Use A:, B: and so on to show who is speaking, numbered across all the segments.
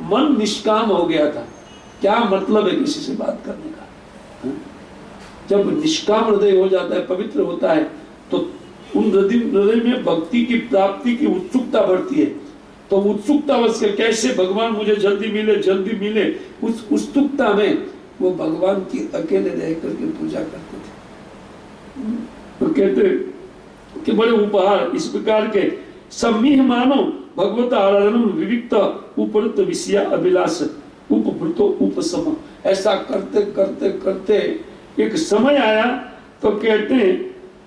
A: मन निष्काम हो गया था। क्या मतलब है किसी से बात करने का? जब निष्काम हृदय हो जाता है, पवित्र होता है, तो उन हृदय में भक्ति की प्राप्ति की उत्सुकता बढ़ती है। तो उत्सुकता बस के कैसे भगवान मुझे जल्दी मिले, उस उत्सुकता में वो भगवान की अकेले रह करके पूजा करते थे। तो कहते कि बड़े उपहार इस प्रकार के सम्मीह मानो भगवत आराधनम विविक्त उपरत विषया अभिलाष उपभृतो उपसम। ऐसा करते करते करते एक समय आया तो कहते हैं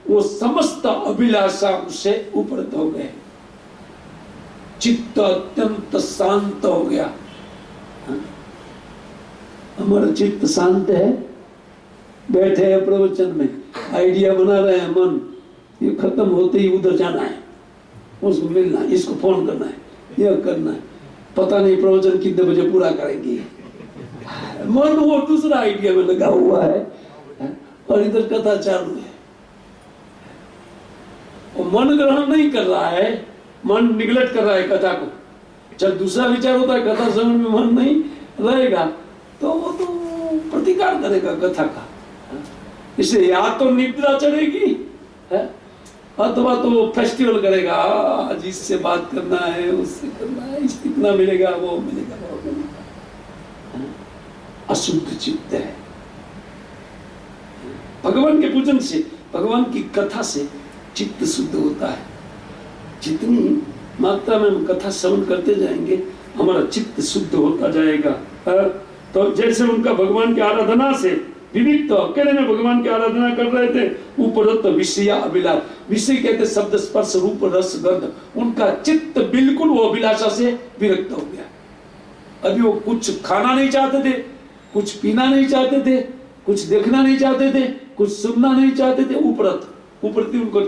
A: वो समस्त अभिलाषा उससे उपरत हो गए, चित्त अत्यंत शांत हो गया। हमारा चित्त शांत है, बैठे हैं प्रवचन में, आइडिया बना रहे हैं, मन ये खत्म होते ही उधर जाना है, उसको मिलना है, इसको फोन करना है, यह करना है, पता नहीं प्रवचन कितने बजे पूरा करेंगे। मन वो दूसरा आइडिया में लगा हुआ है और इधर कथा चालू है। वो मन ग्रहण नहीं कर रहा है, मन निगलेक्ट कर रहा है कथा को। जब दूसरा विचार होता है कथा श्रवण में मन नहीं रहेगा तो वो तो प्रतिकार करेगा कथा का। इसलिए या तो निद्रा चढ़ेगी अथवा तो वो फेस्टिवल करेगा, आज इससे बात करना है, उससे करना है, इस कितना मिलेगा, वो मिलेगा, वो मिलेगा। अशुद्ध चित्त है। भगवान के पूजन से, भगवान की कथा से चित्त शुद्ध होता है। जितनी मात्रा में हम कथा श्रवण करते जाएंगे हमारा चित्त शुद्ध होता जाएगा। तो जैसे उनका भगवान की आराधना से विविध, तो अकेले में भगवान की आराधना कर रहे थे, उपरत विषय अभिलाष, विषय कहते शब्द स्पर्श रूप रस गंध, उनका चित्त बिल्कुल वो अभिलाषा से विरक्त हो गया। अभी वो कुछ खाना नहीं चाहते थे, कुछ पीना नहीं चाहते थे, कुछ देखना नहीं चाहते थे, कुछ सुनना नहीं चाहते थे। उपरत उनको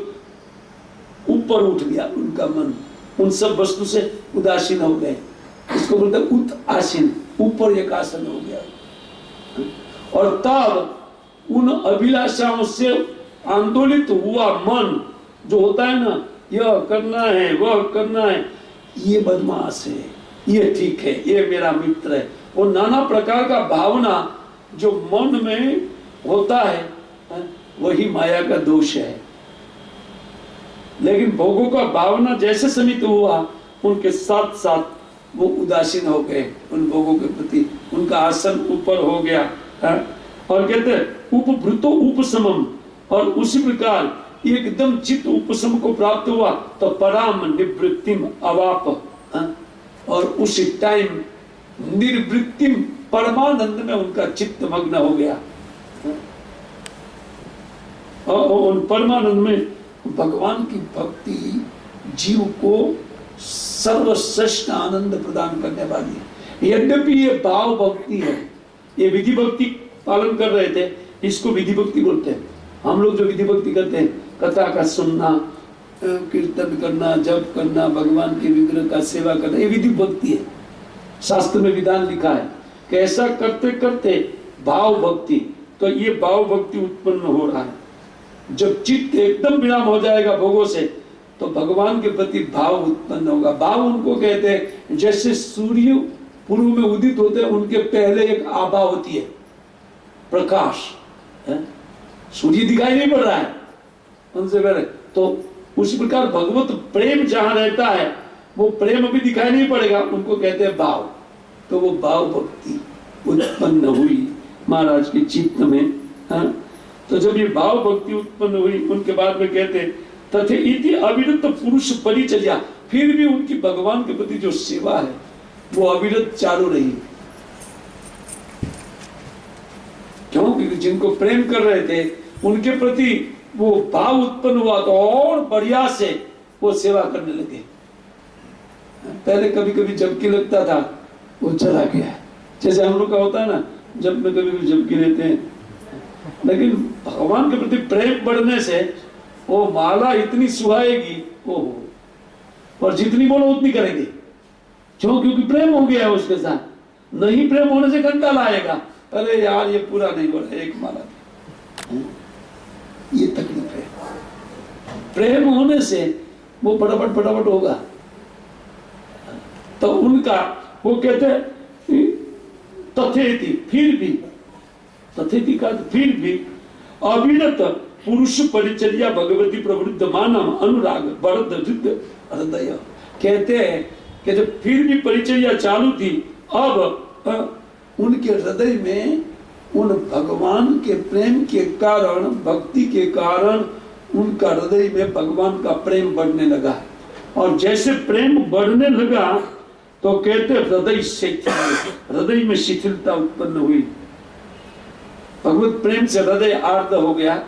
A: ऊपर उठ गया उनका मन, उन सब वस्तु से उदासीन हो गए। इसको बोलते उत आसीन, ऊपर एक आसन हो गया। और तब उन अभिलाषाओं से आंदोलित हुआ मन जो होता है ना, यह करना है, वह करना है, ये बदमाश है, ये ठीक है, ये मेरा मित्र है, और नाना प्रकार का भावना जो मन में होता है वही माया का दोष है। लेकिन भोगों का भावना जैसे समित हुआ उनके साथ साथ वो उदासीन हो गए उन भोगों के प्रति, उनका आसन ऊपर हो गया है? और कहते हैं उपभृतो उपशमम, और उसी प्रकार एकदम चित्त उपशम को प्राप्त हुआ तो पराम निवृत्तिम अवाप है? और उसी टाइम निर्वृत्तिम परमानंद में उनका चित्त मग्न हो गया। और उन परमानंद में भगवान की भक्ति जीव को सर्वश्रेष्ठ आनंद प्रदान करने वाली है। यद्यपि ये भाव भक्ति है, ये विधि भक्ति पालन कर रहे थे, इसको विधि भक्ति बोलते हैं। हम लोग जो विधि भक्ति करते हैं, कथा का सुनना, कीर्तन करना, जप करना, भगवान के विग्रह का सेवा करना, ये विधि भक्ति है। शास्त्र में विधान लिखा है कि ऐसा करते करते भाव भक्ति, तो ये भाव भक्ति उत्पन्न हो रहा है। जब चित्त एकदम विराम हो जाएगा भोगों से तो भगवान के प्रति भाव उत्पन्न होगा। भाव उनको कहते हैं जैसे सूर्य पूर्व में उदित होते हैं, उनके पहले एक आभा होती है, प्रकाश है? सूर्य दिखाई नहीं पड़ रहा है उनसे पहले, तो उसी प्रकार भगवत प्रेम जहां रहता है वो प्रेम अभी दिखाई नहीं पड़ेगा, उनको कहते हैं भाव। तो वो भाव भक्ति उत्पन्न हुई महाराज के चित्त में है? तो जब ये भाव भक्ति उत्पन्न हुई उनके बाद में कहते तथे इति अविरत पुरुष परिचर्या, फिर भी उनकी भगवान के प्रति जो सेवा है वो अविरत चालू रही। क्यों? क्योंकि जिनको प्रेम कर रहे थे उनके प्रति वो भाव उत्पन्न हुआ तो और बढ़िया से वो सेवा करने लगे। पहले कभी कभी जबकि लगता था वो चला गया, जैसे हम लोग का होता है ना, जब में कभी जबकि लेते हैं, लेकिन भगवान के प्रति प्रेम बढ़ने से वो माला इतनी सुहाएगी ओहो, और जितनी बोलो उतनी करेंगे। क्यों? क्योंकि प्रेम हो गया है उसके साथ। नहीं प्रेम होने से घंटा लाएगा, अरे यार ये पूरा नहीं बोला, एक माला थी। ये तकलीफ है। प्रेम होने से वो फटाफट फटाफट होगा। तो उनका वो कहते तथेति फिर भी, तथेति का फिर भी अविरत पुरुष परिचर्या भगवती प्रवृत्त मानव अनुराग बरद हृदय। कहते हैं कि जब फिर भी परिचर्या चालू थी, अब उनके हृदय में उन भगवान के प्रेम के कारण, भक्ति के कारण उनका हृदय में भगवान का प्रेम बढ़ने लगा। और जैसे प्रेम बढ़ने लगा तो कहते हृदय शिथिल, हृदय में शिथिलता उत्पन्न हुई। भगवत प्रेम से हृदय आर्द्र हो गया।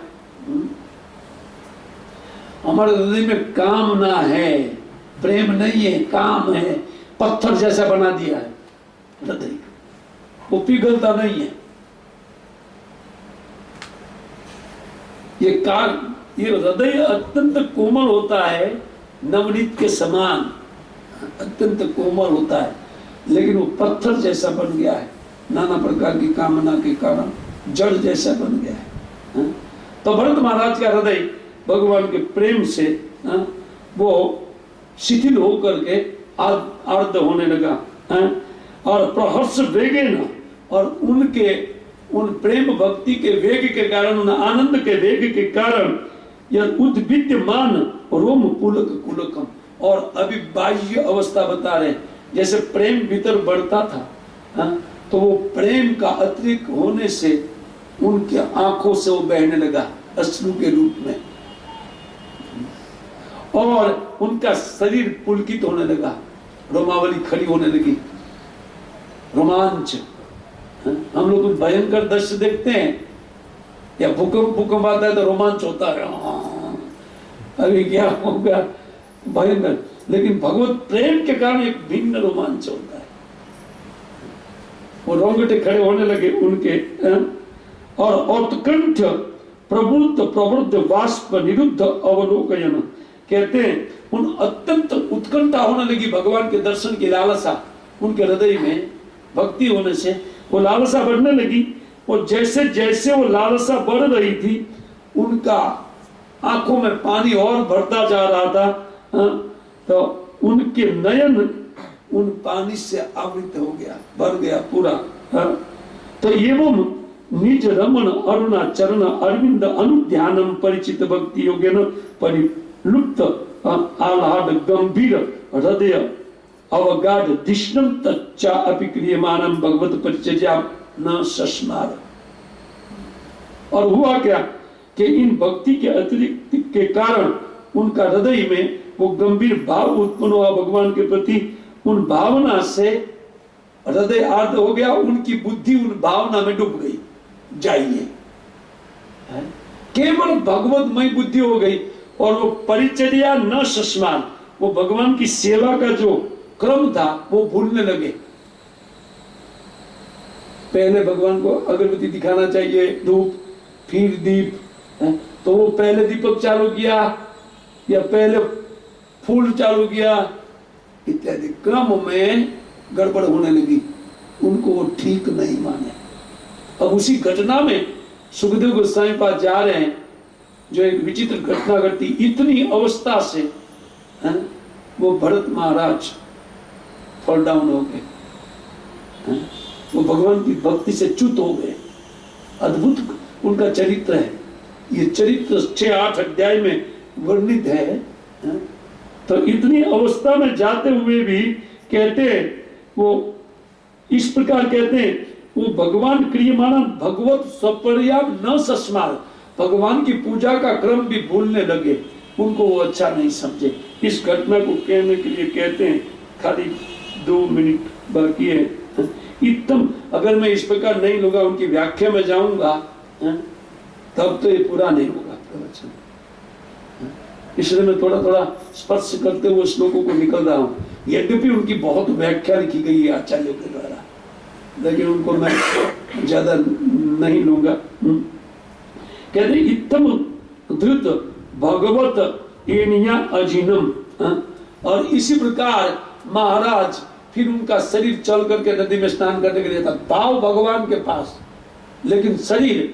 A: हमारे हृदय में कामना है, प्रेम नहीं है, काम है, पत्थर जैसा बना दिया है हृदय, वो पिघलता नहीं है। ये हृदय अत्यंत कोमल होता है, नवनीत के समान अत्यंत कोमल होता है, लेकिन वो पत्थर जैसा बन गया है, नाना प्रकार की कामना के कारण जड़ जैसा बन गया है। तो भरत महाराज का हृदय भगवान के प्रेम से वो शिथिल होकर के आर्द्र होने लगा। और प्रहर्ष वेगे न, और उनके उन प्रेम भक्ति के वेग के कारण, उन आनंद के वेग के कारण यह उद्विद्यमान रोम पुलक कुलकम, और अभी बाह्य अवस्था बता रहे, जैसे प्रेम भीतर बढ़ता था, तो वो प्रेम का अतिरिक्त होने से उनके आंखों से वो बहने लगा अश्रु के रूप में, और उनका शरीर पुलकित होने लगा, रोमावली खड़ी होने लगी, रोमांच। हम लोग कुछ भयंकर दृश्य देखते हैं, या भूकंप आता है तो रोमांच होता है, अभी क्या होगा भयंकर, लेकिन भगवत प्रेम के कारण एक भिन्न रोमांच होता है। वो रोंगटे खड़े होने लगे उनके, और उत्कंठ प्रबुद्ध प्रवृद्ध वाष्प निरुद्ध अवलोकन, कहते हैं उन अत्यंत उत्कंठा होने लगी भगवान के दर्शन की लालसा, उनके हृदय में भक्ति होने से वो लालसा बढ़ने लगी। और जैसे जैसे वो लालसा बढ़ रही थी, उनका आंखों में पानी और बढ़ता जा रहा था, तो उनके नयन उन पानी से आवृत हो गया, भर गया पूरा। तो एवं निज रमण अरुणा चरण अरविंद अनुध्यानम परिचित भक्ति योगेन परिलुप्त आह्लाद गंभीर हृदय अवगाढ़ धिष्णम तच्चा अपि क्रियमानम भगवत परिचर्या न सस्मार। और हुआ क्या कि इन भक्ति के अतिरिक्त के कारण उनका हृदय में वो गंभीर भाव उत्पन्न हुआ भगवान के प्रति, उन भावना से हृदय आर्द्र हो गया, उनकी बुद्धि उन भावना में डूब गई। जाइए, केवल भगवतमय बुद्धि हो गई, और वो परिचर्या न सस्मान, वो भगवान की सेवा का जो क्रम था वो भूलने लगे। पहले भगवान को अगरबत्ती दिखाना चाहिए, धूप, फिर दीप, तो वो पहले दीपक चालू किया या पहले फूल चालू किया, इत्यादि क्रम में गड़बड़ होने लगी, उनको वो ठीक नहीं माने। अब उसी घटना में सुखदेव गोस्वामी पास जा रहे हैं, जो एक विचित्र घटना घटी, इतनी अवस्था से वो भरत महाराज फॉल डाउन हो गए, वो भगवान की भक्ति से च्युत हो गए। अद्भुत उनका चरित्र है, ये चरित्र 6-8 अध्याय में वर्णित है। तो इतनी अवस्था में जाते हुए भी कहते वो इस प्रकार कहते हैं, वो भगवान क्रियमाण भगवत सपर्याम न सस्मार, भगवान की पूजा का क्रम भी भूलने लगे, उनको वो अच्छा नहीं समझे। इस घटना को कहने के लिए कहते हैं, खाली 2 मिनट बाकी है। इतम अगर मैं इस प्रकार नहीं लूंगा, उनकी व्याख्या में जाऊंगा, तब तो ये पूरा नहीं होगा प्रवचन। इसलिए मैं थोड़ा थोड़ा स्पर्श करते हुए श्लोकों को निकल रहा हूँ। यद्यपि उनकी बहुत व्याख्या लिखी गई है आचार्यों के द्वारा, लेकिन उनको मैं ज्यादा नहीं लूंगा। कहते इतम धृत भगवत एनिया अजीनम, और इसी प्रकार महाराज फिर उनका शरीर चल करके नदी में स्नान करने के लिए था, भाव भगवान के पास, लेकिन शरीर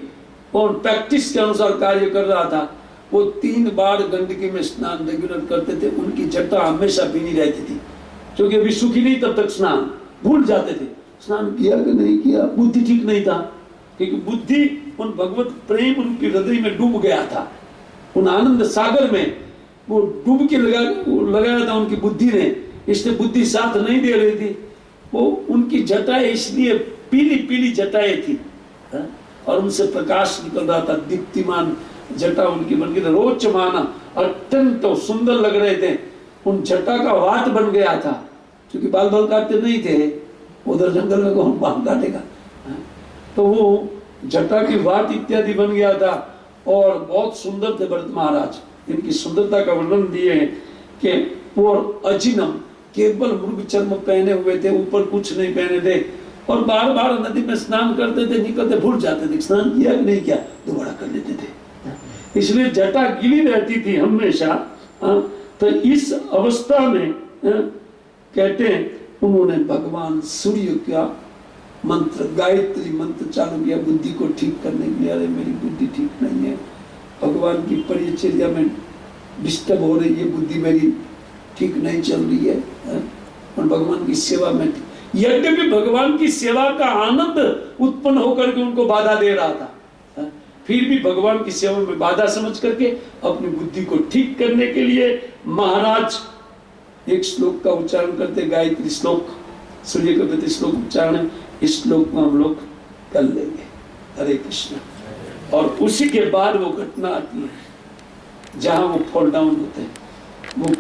A: और प्रैक्टिस के अनुसार कार्य कर रहा था। वो 3 बार गंदगी में स्नान रेगुलर करते थे, उनकी जटा हमेशा भीनी रहती थी, क्योंकि अभी सूखी नहीं तब तक स्नान भूल जाते थे, स्नान किया कि नहीं किया, बुद्धि ठीक नहीं था, क्योंकि बुद्धि उन भगवत प्रेम उनके हृदय में डूब गया था, उन आनंद सागर में वो डुबकी लगाया था उनकी बुद्धि ने, इसलिए बुद्धि साथ नहीं दे रही थी। वो उनकी जटाएं इसलिए पीली पीली जटाएं थी, और उनसे प्रकाश निकल रहा था, दीप्तिमान जटा उनकी बन गई, रोचमाना, अत्यंत तो सुंदर लग रहे थे। उन जटा का वाट बन गया था, क्योंकि बाल काटते नहीं थे, उधर जंगल में कौन बाल काटेगा, तो वो जटा की वाट इत्यादि बन गया था, और बहुत सुंदर थे भरत महाराज। इनकी सुंदरता का वर्णन दिए हैं कि वो अजिनम, केवल मृग चर्म पहने हुए थे, ऊपर कुछ नहीं पहने थे, और बार बार नदी में स्नान करते थे, निकलते भूल जाते थे स्नान किया कि नहीं किया, दोबारा कर लेते थे, इसलिए जटा गीली रहती थी हमेशा। तो इस अवस्था में कहते हैं उन्होंने भगवान सूर्य का मंत्र, गायत्री मंत्र चालू किया बुद्धि को ठीक करने के लिए। अरे मेरी बुद्धि ठीक नहीं है, भगवान की परिचर्या में डिस्टर्ब हो रही है, बुद्धि मेरी ठीक नहीं चल रही है, और भगवान की सेवा में, यद्यपि भगवान की सेवा का आनंद उत्पन्न होकर के उनको बाधा दे रहा था, फिर भी भगवान की सेवा में बाधा समझ करके अपनी बुद्धि को ठीक करने के लिए महाराज एक श्लोक का उच्चारण करते, गायत्री श्लोक, सूर्य के प्रति श्लोक उच्चारण, इस श्लोक को हम लोग कर लेंगे। हरे कृष्ण। और उसी के बाद वो घटना आती है जहां वो फॉल डाउन होते हैं, वो